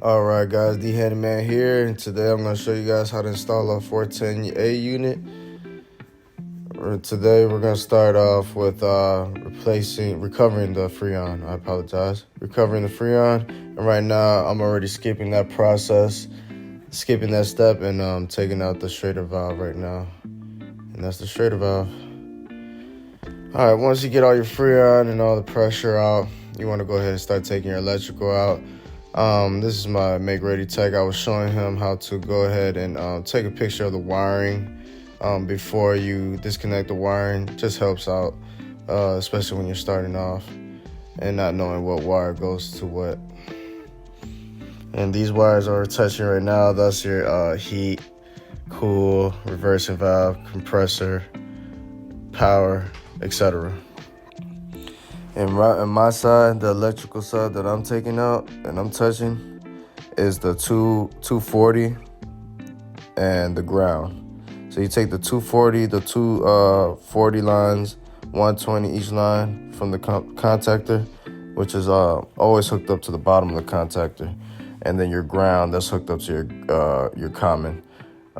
Alright guys, D Handyman here, and today I'm going to show you guys how to install a 410A unit. Today we're going to start off with recovering the Freon. Recovering the Freon, and right now I'm already skipping that process, skipping that step, and taking out the straighter valve right now. And that's the straighter valve. Alright, once you get all your Freon and all the pressure out, you want to go ahead and start taking your electrical out. This is my Make Ready Tech. I was showing him how to go ahead and take a picture of the wiring before you disconnect the wiring. Just helps out, especially when you're starting off and not knowing what wire goes to what. And these wires are touching right now. That's your heat, cool, reversing valve, compressor, power, etc. And on my side, the electrical side that I'm taking out and I'm touching is the 240 and the ground. So you take the 240, the 240 lines, 120 each line from the contactor, which is always hooked up to the bottom of the contactor, and then your ground that's hooked up to your common.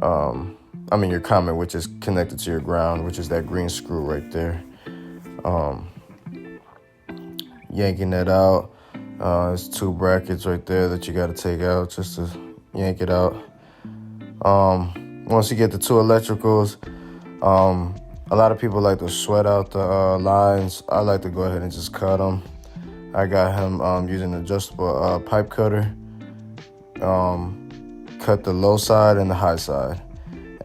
Your common, which is connected to your ground, which is that green screw right there. Yanking that out. There's two brackets right there that you got to take out just to yank it out. Once you get the two electricals, a lot of people like to sweat out the lines. I like to go ahead and just cut them. I got him using an adjustable pipe cutter. Cut the low side and the high side.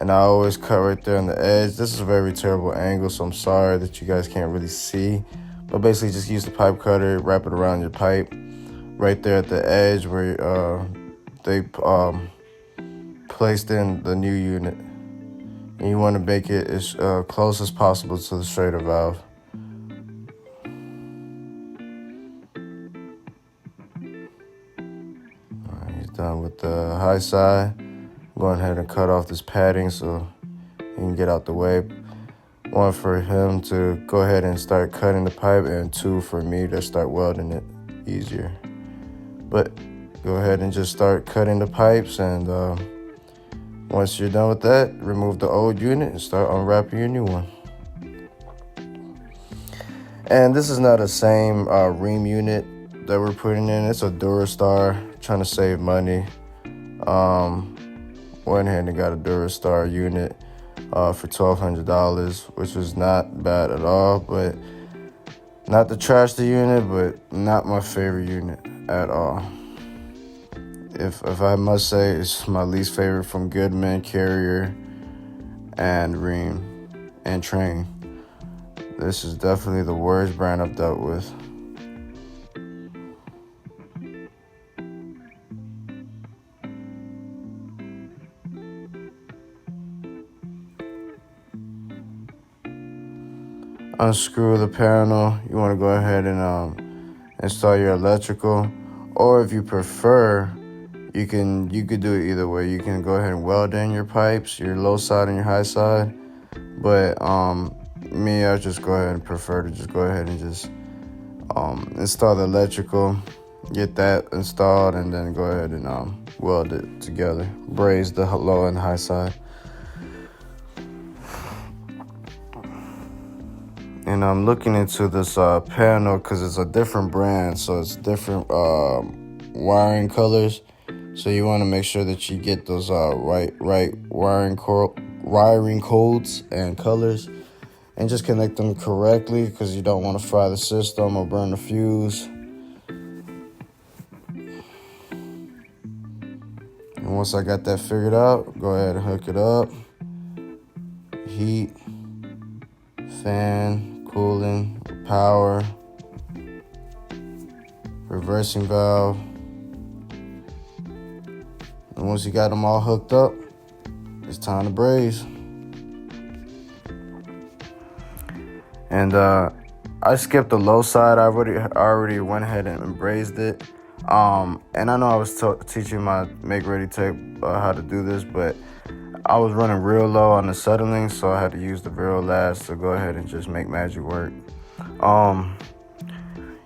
And I always cut right there on the edge. This is a very terrible angle, so I'm sorry that you guys can't really see. But basically just use the pipe cutter, wrap it around your pipe right there at the edge where they placed in the new unit. And you want to make it as close as possible to the straighter valve. Alright, he's done with the high side. I'm going ahead and cut off this padding so he can get out the way. One for him to go ahead and start cutting the pipe, and two for me to start welding it easier. But go ahead and just start cutting the pipes, and once you're done with that, remove the old unit and start unwrapping your new one. And this is not a same ream unit that we're putting in. It's a Durastar, trying to save money. Went ahead and got a Durastar unit for $1,200, which was not bad at all, but not to trash the unit, but not my favorite unit at all. If I must say, it's my least favorite from Goodman, Carrier, and Ream, and Train. This is definitely the worst brand I've dealt with. Unscrew the panel. You want to go ahead and install your electrical, or if you prefer, you could do it either way. You can go ahead and weld in your pipes, your low side and your high side. But me, I just go ahead and prefer to just go ahead and just install the electrical, get that installed, and then go ahead and weld it together, braze the low and high side. And I'm looking into this panel because it's a different brand, so it's different wiring colors. So you want to make sure that you get those right wiring codes and colors, and just connect them correctly because you don't want to fry the system or burn the fuse. And once I got that figured out, go ahead and hook it up. Heat, fan, cooling, power, reversing valve. And once you got them all hooked up, it's time to braze. And I skipped the low side. I already went ahead and brazed it. And I know I was teaching my Make Ready Tech how to do this, but I was running real low on the settling, so I had to use the real last to go ahead and just make magic work.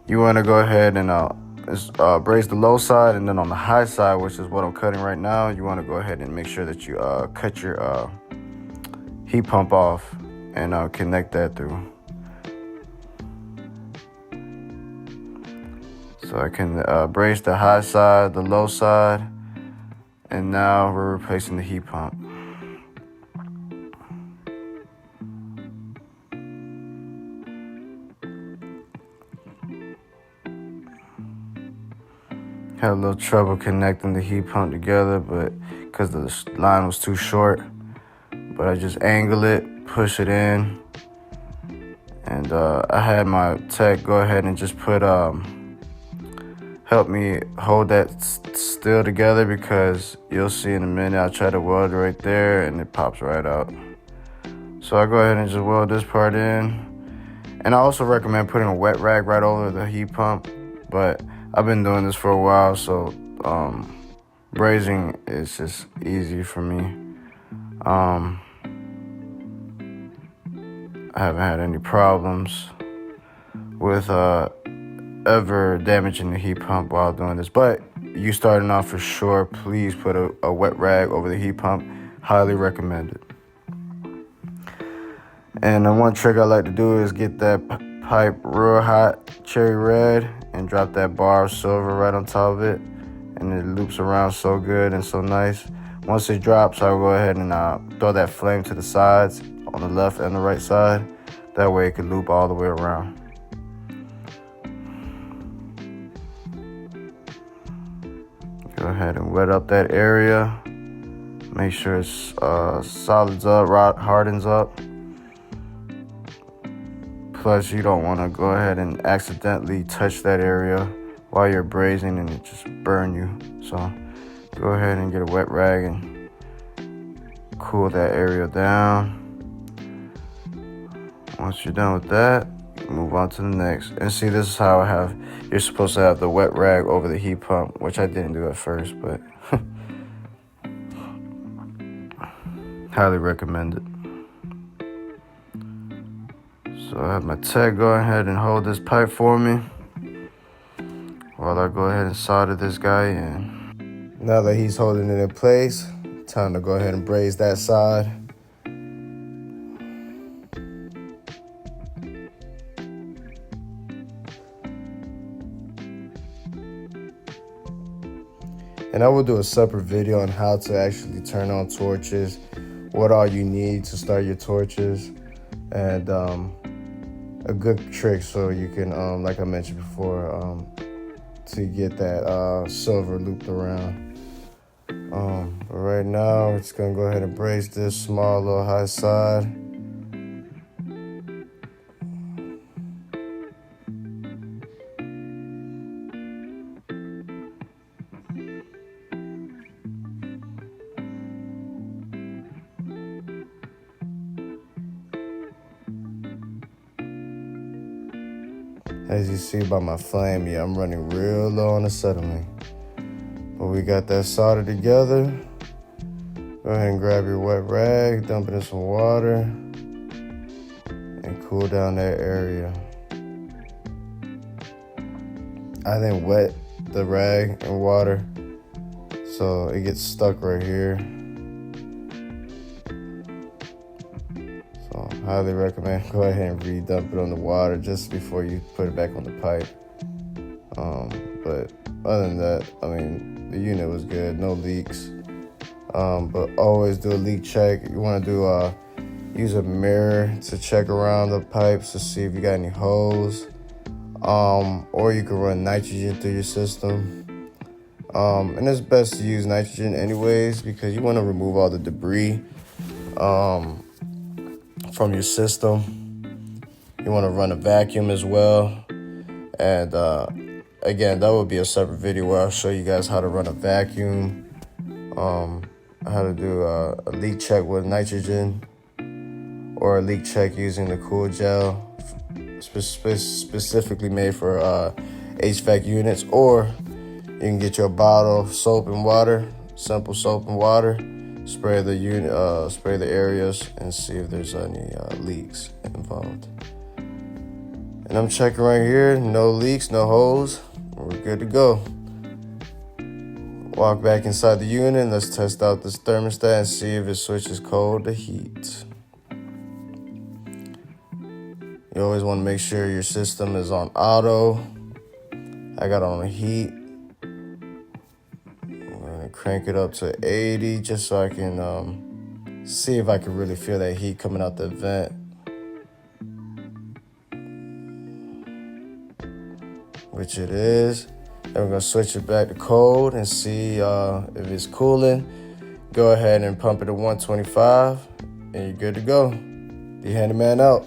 You want to go ahead and braze the low side, and then on the high side, which is what I'm cutting right now, you want to go ahead and make sure that you cut your heat pump off and connect that through. So I can brace the high side, the low side, and now we're replacing the heat pump. Had a little trouble connecting the heat pump together, but because the line was too short. But I just angle it, push it in, and I had my tech go ahead and just put help me hold that still together, because you'll see in a minute I try to weld right there and it pops right out. So I go ahead and just weld this part in. And I also recommend putting a wet rag right over the heat pump, but I've been doing this for a while, so brazing is just easy for me. I haven't had any problems with ever damaging the heat pump while doing this. But you starting off, for sure, please put a wet rag over the heat pump. Highly recommended. And the one trick I like to do is get that pipe real hot, cherry red, and drop that bar of silver right on top of it. And it loops around so good and so nice. Once it drops, I'll go ahead and throw that flame to the sides on the left and the right side. That way it can loop all the way around. Go ahead and wet up that area. Make sure it's solids up, hardens up. Plus, you don't want to go ahead and accidentally touch that area while you're brazing and it just burn you. So go ahead and get a wet rag and cool that area down. Once you're done with that, move on to the next. And see, this is how you're supposed to have the wet rag over the heat pump, which I didn't do at first, but highly recommend it. So I have my tech go ahead and hold this pipe for me while I go ahead and solder this guy in. Now that he's holding it in place, time to go ahead and braze that side. And I will do a separate video on how to actually turn on torches, what all you need to start your torches, and a good trick so you can, like I mentioned before, to get that silver looped around. But right now, we're just gonna go ahead and brace this small little high side. As you see by my flame, yeah, I'm running real low on acetylene. But we got that soldered together. Go ahead and grab your wet rag, dump it in some water, and cool down that area. I then wet the rag in water, so it gets stuck right here. So highly recommend go ahead and re-dump it on the water just before you put it back on the pipe. But other than that, I mean, the unit was good, no leaks. But always do a leak check. You want to do use a mirror to check around the pipes to see if you got any holes. Or you can run nitrogen through your system. And it's best to use nitrogen anyways, because you want to remove all the debris from your system. You want to run a vacuum as well. And again, that would be a separate video where I'll show you guys how to run a vacuum, how to do a leak check with nitrogen, or a leak check using the cool gel, specifically made for HVAC units. Or you can get your bottle of soap and water, simple soap and water, spray the unit, spray the areas, and see if there's any leaks involved. And I'm checking right here, no leaks, no holes. We're good to go. Walk back inside the unit. Let's test out this thermostat and see if it switches cold to heat. You always want to make sure your system is on auto. I got it on heat. I'm going to crank it up to 80 just so I can see if I can really feel that heat coming out the vent. Which it is. Then we're going to switch it back to cold and see if it's cooling. Go ahead and pump it to 125 and you're good to go. The handyman out.